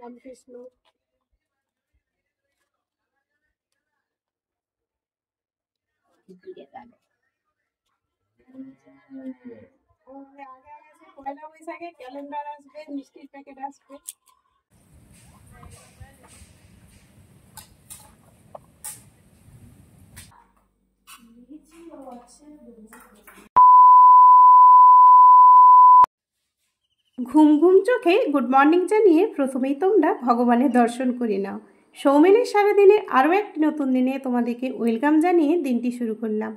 রামকৃষ্ণ পয়লা বৈশাখে ক্যালেন্ডার আসবে, মিষ্টির প্যাকেট আসবে। ঘুম ঘুম চোখে গুড মর্নিং জানিয়ে প্রথমেই তোমরা ভগবানের দর্শন করে নাও। সৌমেনের সারাদিনের আরও একটি নতুন দিনে তোমাদেরকে ওয়েলকাম জানিয়ে দিনটি শুরু করলাম।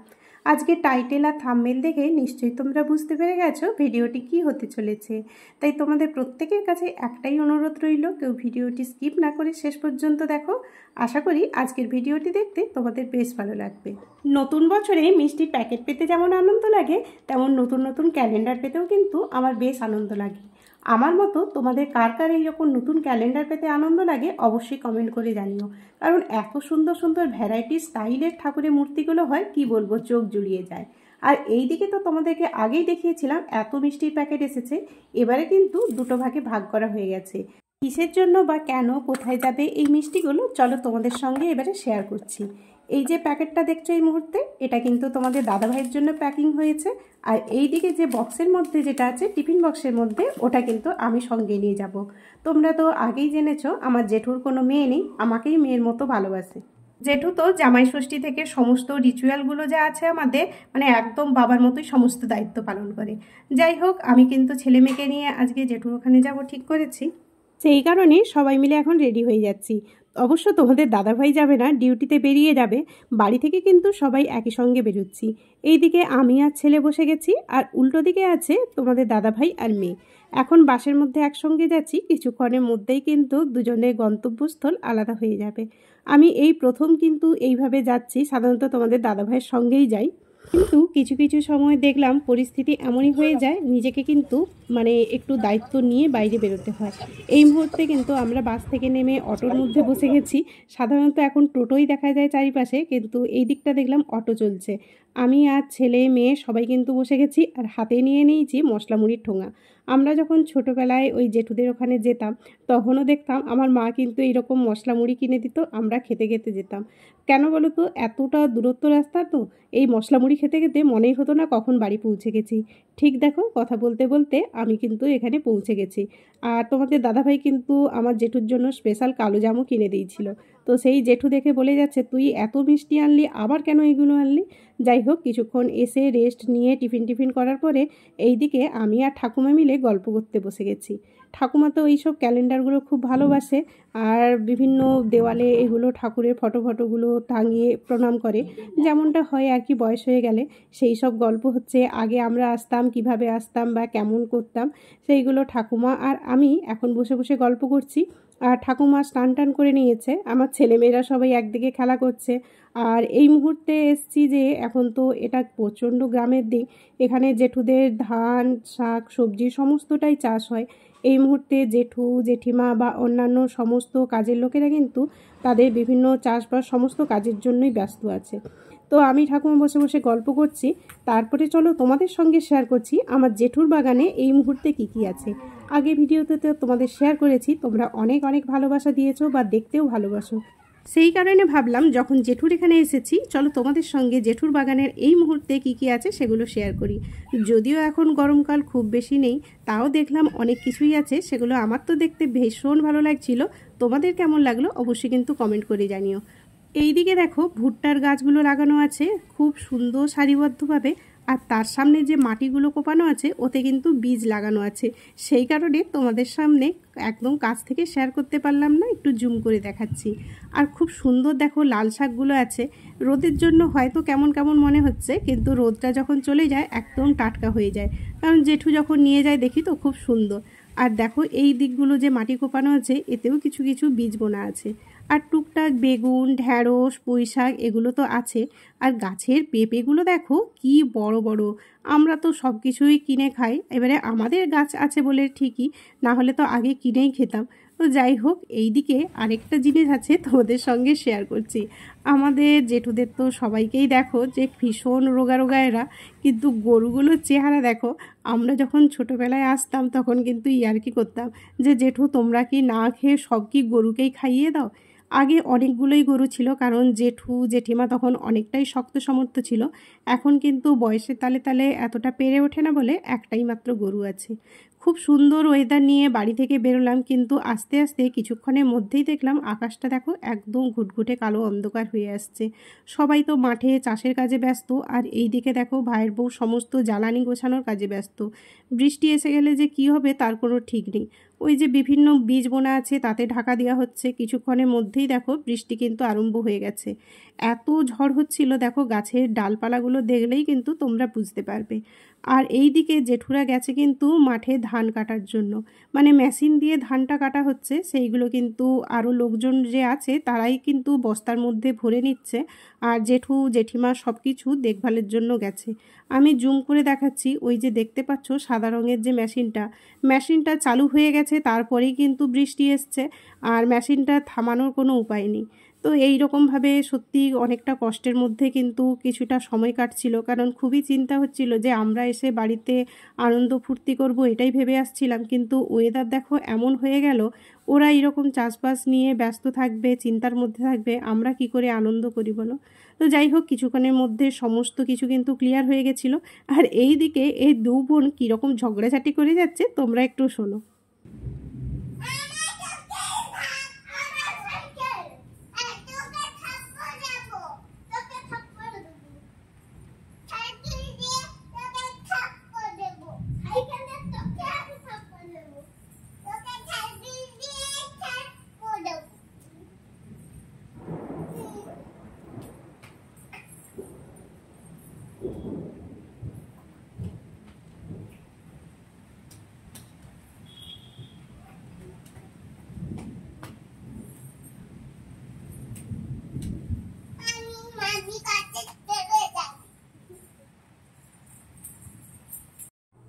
আজকে টাইটেল আর থাম্বনেল দেখে নিশ্চয়ই তোমরা বুঝতে পেরে গেছো ভিডিওটি কি হতে চলেছে। তাই তোমাদের প্রত্যেকের কাছে একটাই অনুরোধ রইল, কেউ ভিডিওটি স্কিপ না করে শেষ পর্যন্ত দেখো। আশা করি আজকের ভিডিওটি দেখতে তোমাদের বেশ ভালো লাগবে। নতুন বছরে মিষ্টির প্যাকেট পেতে যেমন আনন্দ লাগে, তেমন নতুন নতুন ক্যালেন্ডার পেতেও কিন্তু আমার বেশ আনন্দ লাগে। আমার মতো তোমাদের কার কার এইরকম নতুন ক্যালেন্ডার পেতে আনন্দ লাগে অবশ্যই কমেন্ট করে জানিও। কারণ এত সুন্দর সুন্দর ভ্যারাইটি স্টাইলের ঠাকুরের মূর্তিগুলো হয় কি বলবো, চোখ জুড়িয়ে যায়। আর এই দিকে তো তোমাদেরকে আগেই দেখিয়েছিলাম এত মিষ্টির প্যাকেট এসেছে। এবারে কিন্তু দুটো ভাগে ভাগ করা হয়ে গেছে। কিসের জন্য বা কেন, কোথায় যাবে এই মিষ্টিগুলো, চলো তোমাদের সঙ্গে এবারে শেয়ার করছি। এই যে প্যাকেটটা দেখছো এই মুহূর্তে, এটা কিন্তু তোমাদের দাদাভাইয়ের জন্য প্যাকিং হয়েছে। আর এই দিকে যে বক্সের মধ্যে যেটা আছে টিফিন বক্সের মধ্যে, ওটা কিন্তু আমি সঙ্গে নিয়ে যাব। তোমরা তো আগেই জেনেছো আমার জেঠুর কোনো মেয়ে নেই, আমাকেই মেয়ের মতো ভালোবাসে। জেঠু তো জামাই ষষ্ঠী থেকে সমস্ত রিচুয়ালগুলো যা আছে আমাদের, মানে একদম বাবার মতোই সমস্ত দায়িত্ব পালন করে। যাই হোক, আমি কিন্তু ছেলে মেয়েকে নিয়ে আজকে জেঠুর ওখানে যাব ঠিক করেছি। সেই কারণে সবাই মিলে এখন রেডি হয়ে যাচ্ছি। অবশ্য তোমাদের দাদাভাই যাবে না, ডিউটিতে বেরিয়ে যাবে। বাড়ি থেকে কিন্তু সবাই একই সঙ্গে বেরোচ্ছি। এইদিকে আমি আর ছেলে বসে গেছি, আর উল্টো দিকে আছে তোমাদের দাদাভাই আর মেয়ে। এখন বাসের মধ্যে একসঙ্গে যাচ্ছি, কিছুক্ষণের মধ্যেই কিন্তু দুজনের গন্তব্যস্থল আলাদা হয়ে যাবে। আমি এই প্রথম কিন্তু এইভাবে যাচ্ছি, সাধারণত তোমাদের দাদাভাইয়ের সঙ্গেই যাই। কিন্তু কিছু কিছু সময় দেখলাম পরিস্থিতি এমনই হয়ে যায়, নিজেকে কিন্তু মানে একটু দায়িত্ব নিয়ে বাইরে বেরোতে হয়। এই মুহূর্তে কিন্তু আমরা বাস থেকে নেমে অটোর মধ্যে বসে গেছি। সাধারণত এখন টোটোই দেখা যায় চারিপাশে, কিন্তু এই দিকটা দেখলাম অটো চলছে। আমি আর ছেলে মেয়ে সবাই কিন্তু বসে গেছি, আর হাতে নিয়ে নিয়েছি মশলা মুড়ির ঠোঙা। আমরা যখন ছোটোবেলায় ওই জেঠুদের ওখানে যেতাম, তখনও দেখতাম আমার মা কিন্তু এইরকম মশলা মুড়ি কিনে দিত, আমরা খেতে খেতে যেতাম। কেন বলো তো, এতটা দূরত্ব রাস্তা তো এই মশলা মুড়ি খেতে খেতে মনেই হতো না কখন বাড়ি পৌঁছে গেছি। ঠিক দেখো, কথা বলতে বলতে আমি কিন্তু এখানে পৌঁছে গেছি। আর তোমাদের দাদাভাই কিন্তু আমার জেঠুর জন্য স্পেশাল কালো জামও কিনে দিয়েছিল। তো সেই জেঠু দেখে বলে যাচ্ছে, তুই এত মিষ্টি আনলি, আবার কেন এইগুলো আনলি। যাই হোক, কিছুক্ষণ এসে রেস্ট নিয়ে টিফিন করার পরে এইদিকে আমি আর ঠাকুমা মিলে গল্প করতে বসে গেছি। ঠাকুমা তো এইসব ক্যালেন্ডারগুলো খুব ভালোবাসে, আর বিভিন্ন দেওয়ালে এগুলো ঠাকুরের ফটোগুলো টাঙিয়ে প্রণাম করে। যেমনটা হয় আর কি, বয়স হয়ে গেলে সেই সব গল্প হচ্ছে। আগে আমরা আসতাম, কিভাবে আসতাম বা কেমন করতাম, সেইগুলো ঠাকুমা আর আমি এখন বসে বসে গল্প করছি। আর ঠাকুমা স্নান টান করে নিয়েছে, আমার ছেলেমেয়েরা সবাই একদিকে খেলা করছে। আর এই মুহূর্তে এসছি যে এখন তো এটা প্রচণ্ড গ্রামের দিক, এখানে জেঠুদের ধান শাক সবজি সমস্তটাই চাষ হয়। এই মুহূর্তে জেঠু জেঠিমা বা অন্যান্য সমস্ত কাজের লোকেরা কিন্তু তাদের বিভিন্ন চাষবাস সমস্ত কাজের জন্যই ব্যস্ত আছে। তো আমি ঠাকুমা বসে বসে গল্প করছি। তারপরে চলো তোমাদের সঙ্গে শেয়ার করছি আমার জেঠুর বাগানে এই মুহূর্তে কি কি আছে। আগে ভিডিওতে তো তোমাদের শেয়ার করেছি, তোমরা অনেক অনেক ভালোবাসা দিয়েছো বা দেখতেও ভালোবাসো। সেই কারণে ভাবলাম যখন জেঠুর এখানে এসেছি, চলো তোমাদের সঙ্গে জেঠুর বাগানের এই মুহূর্তে কি কি আছে সেগুলো শেয়ার করি। যদিও এখন গরমকাল খুব বেশি নেই, তাও দেখলাম অনেক কিছুই আছে, সেগুলো আমার তো দেখতে ভীষণ ভালো লাগছিল। তোমাদের কেমন লাগলো অবশ্যই কিন্তু কমেন্ট করে জানিও। এই দিকে দেখো ভুট্টার গাছগুলো লাগানো আছে খুব সুন্দর সারিবদ্ধভাবে, আর তার সামনে যে মাটিগুলো কোপানো আছে ওতে কিন্তু বীজ লাগানো আছে। সেই কারণে তোমাদের সামনে একদম কাছ থেকে শেয়ার করতে পারলাম না, একটু জুম করে দেখাচ্ছি। আর খুব সুন্দর দেখো লাল শাকগুলো আছে। রোদের জন্য হয়তো কেমন কেমন মনে হচ্ছে, কিন্তু রোদটা যখন চলে যায় একদম টাটকা হয়ে যায়। কারণ জেঠু যখন নিয়ে যায় দেখি তো খুব সুন্দর। আর দেখো এই দিকগুলো যে মাটি কোপানো আছে এতেও কিছু কিছু বীজ বোনা আছে। আর টুকটাক বেগুন ঢ্যাঁড়স পুঁই শাক এগুলো তো আছে। আর গাছের পেঁপেগুলো দেখো কি বড় বড়। আমরা তো সব কিছুই কিনে খাই, এবারে আমাদের গাছ আছে বলে ঠিকই, না হলে তো আগে কিনেই খেতাম। তো যাই হোক, এই দিকে আরেকটা জিনিস আছে তোমাদের সঙ্গে শেয়ার করছি। আমাদের জেঠুদের তো সবাইকেই দেখো যে ভীষণ রোগা রোগা এরা, কিন্তু গরুগুলোর চেহারা দেখো। আমরা যখন ছোটোবেলায় আসতাম তখন কিন্তু ইয়ার্কি করতাম যে জেঠু তোমরা কি না খেয়ে সব কি গরুকেই খাইয়ে দাও। আগে অনেকগুলোই গরু ছিল, কারণ জেঠু জেঠিমা তখন অনেকটাই শক্ত সমর্থ ছিল। এখন কিন্তু বয়সের তালে তালে এতটা পেরে ওঠে না বলে একটাই মাত্র গরু আছে। খুব সুন্দর ওয়েদার নিয়ে বাড়ি থেকে বেরোলাম, কিন্তু আস্তে আস্তে কিছুক্ষণের মধ্যেই দেখলাম আকাশটা দেখো একদম ঘুটঘুটে কালো অন্ধকার হয়ে আসছে। সবাই তো মাঠে চাষের কাজে ব্যস্ত, আর এই দিকে দেখো ভাইয়ের বউ সমস্ত জ্বালানি গোছানোর কাজে ব্যস্ত। বৃষ্টি এসে গেলে যে কি হবে তার কোনো ঠিক নেই। ওই যে বিভিন্ন বীজ বোনা আছে তাতে ঢাকা দেওয়া হচ্ছে, কিছুক্ষণের মধ্যেই দেখো বৃষ্টি কিন্তু আরম্ভ হয়ে গেছে। এত ঝড় হচ্ছিল দেখো, গাছের ডালপালাগুলো দেখলেই কিন্তু তোমরা বুঝতে পারবে। আর এই দিকে জেঠুরা গেছে কিন্তু মাঠে ধান কাটার জন্য, মানে মেশিন দিয়ে ধানটা কাটা হচ্ছে, সেইগুলো কিন্তু আরও লোকজন যে আছে তারাই কিন্তু বস্তার মধ্যে ভরে নিচ্ছে। আর জেঠু জেঠিমা সব কিছু দেখভালের জন্য গেছে। আমি জুম করে দেখাচ্ছি, ওই যে দেখতে পাচ্ছ সাদা রঙের যে মেশিনটা চালু হয়ে গেছে, তারপরেই কিন্তু বৃষ্টি এসছে, আর মেশিনটা থামানোর কোনো উপায় নেই। তো এই রকমভাবে সত্যি অনেকটা কষ্টের মধ্যে কিন্তু কিছুটা সময় কাটছিল, কারণ খুবই চিন্তা হচ্ছিল যে আমরা এসে বাড়িতে আনন্দ ফুর্তি করব এটাই ভেবে আসছিলাম, কিন্তু ওয়েদার দেখো এমন হয়ে গেল। ওরা এরকম চাষবাস নিয়ে ব্যস্ত থাকবে, চিন্তার মধ্যে থাকবে, আমরা কি করে আনন্দ করি বলো। তো যাই হোক, কিছুক্ষণের মধ্যে সমস্ত কিছু কিন্তু ক্লিয়ার হয়ে গেছিলো। আর এই দিকে এই দু বোন কীরকম ঝগড়াঝাটি করে যাচ্ছে তোমরা একটু শোনো।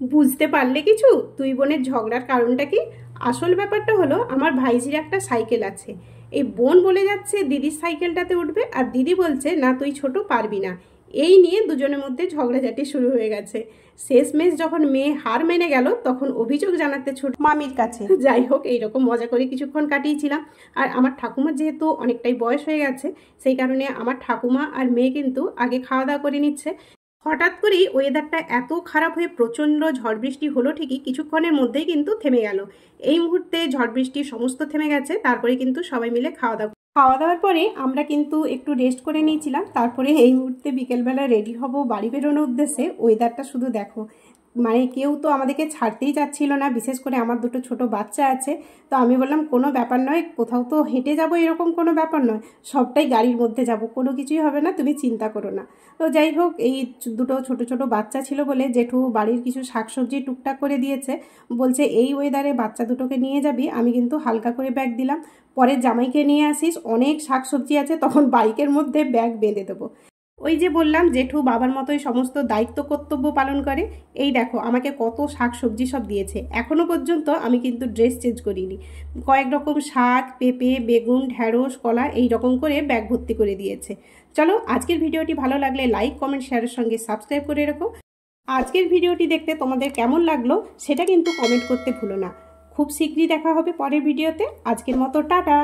বুঝতে পারলে কিছু দুই বোনের ঝগড়ার কারণটা কি? আসল ব্যাপারটা হলো, আমার ভাইজির একটা সাইকেল আছে। এই বোন বলে যাচ্ছে দিদির সাইকেলটাতে উঠবে, আর দিদি বলছে না তুই ছোট পারবি না। এই নিয়ে দুজনের মধ্যে ঝগড়াঝাটি শুরু হয়ে গেছে। শেষমেশ যখন মেয়ে হার মেনে গেল তখন অভিযোগ জানাতে ছোট মামির কাছে। যাই হোক, এইরকম মজা করে কিছুক্ষণ কাটিয়েছিলাম। আর আমার ঠাকুমার যেহেতু অনেকটাই বয়স হয়ে গেছে, সেই কারণে আমার ঠাকুমা আর মেয়ে কিন্তু আগে খাওয়া দাওয়া করে নিচ্ছে। হঠাৎ করেই ওয়েদারটা এত খারাপ হয়ে প্রচণ্ড ঝড় বৃষ্টি হলো, ঠিকই কিছুক্ষণের মধ্যেই কিন্তু থেমে গেল। এই মুহূর্তে ঝড় বৃষ্টি সমস্ত থেমে গেছে, তারপরে কিন্তু সবাই মিলে খাওয়া দাওয়ার পরে আমরা কিন্তু একটু রেস্ট করে নিয়েছিলাম। তারপরে এই মুহূর্তে বিকেলবেলা রেডি হব বাড়ি বেরোনোর উদ্দেশ্যে। ওয়েদারটা শুধু দেখো, মানে কেউ তো আমাদেরকে ছাড়তেই চাচ্ছিল না, বিশেষ করে আমার দুটো ছোট বাচ্চা আছে। তো আমি বললাম কোনো ব্যাপার নয়, কোথাও তো হেঁটে যাব এরকম কোনো ব্যাপার নয়, সবটাই গাড়ির মধ্যে যাব, কোনো কিছুই হবে না, তুমি চিন্তা করো না। তো যাই হোক, এই দুটো ছোট ছোট বাচ্চা ছিল বলে জেঠু বাড়ির কিছু শাকসবজি টুকটাক করে দিয়েছে। বলছে এই ওয়েদারে বাচ্চা দুটোকে নিয়ে যাবি, আমি কিন্তু হালকা করে ব্যাগ দিলাম, পরে জামাইকে নিয়ে আসিস, অনেক শাকসবজি আছে, তখন বাইকের মধ্যে ব্যাগ বেঁধে দেবো। ওই যে বললাম জেঠু বাবার মতোই সমস্ত দায়িত্ব কর্তব্য পালন করে। এই দেখো আমাকে কত শাক সবজি সব দিয়েছে, এখনও পর্যন্ত আমি কিন্তু ড্রেস চেঞ্জ করিনি। কয়েক রকম শাক, পেঁপে, বেগুন, ঢ্যাঁড়স, কলা এই রকম করে ব্যাগ ভর্তি করে দিয়েছে। চলো, আজকের ভিডিওটি ভালো লাগলে লাইক, কমেন্ট, শেয়ারের সঙ্গে সাবস্ক্রাইব করে রাখো। আজকের ভিডিওটি দেখতে তোমাদের কেমন লাগলো সেটা কিন্তু কমেন্ট করতে ভুলো না। খুব শীঘ্রই দেখা হবে পরের ভিডিওতে। আজকের মতো টাটা।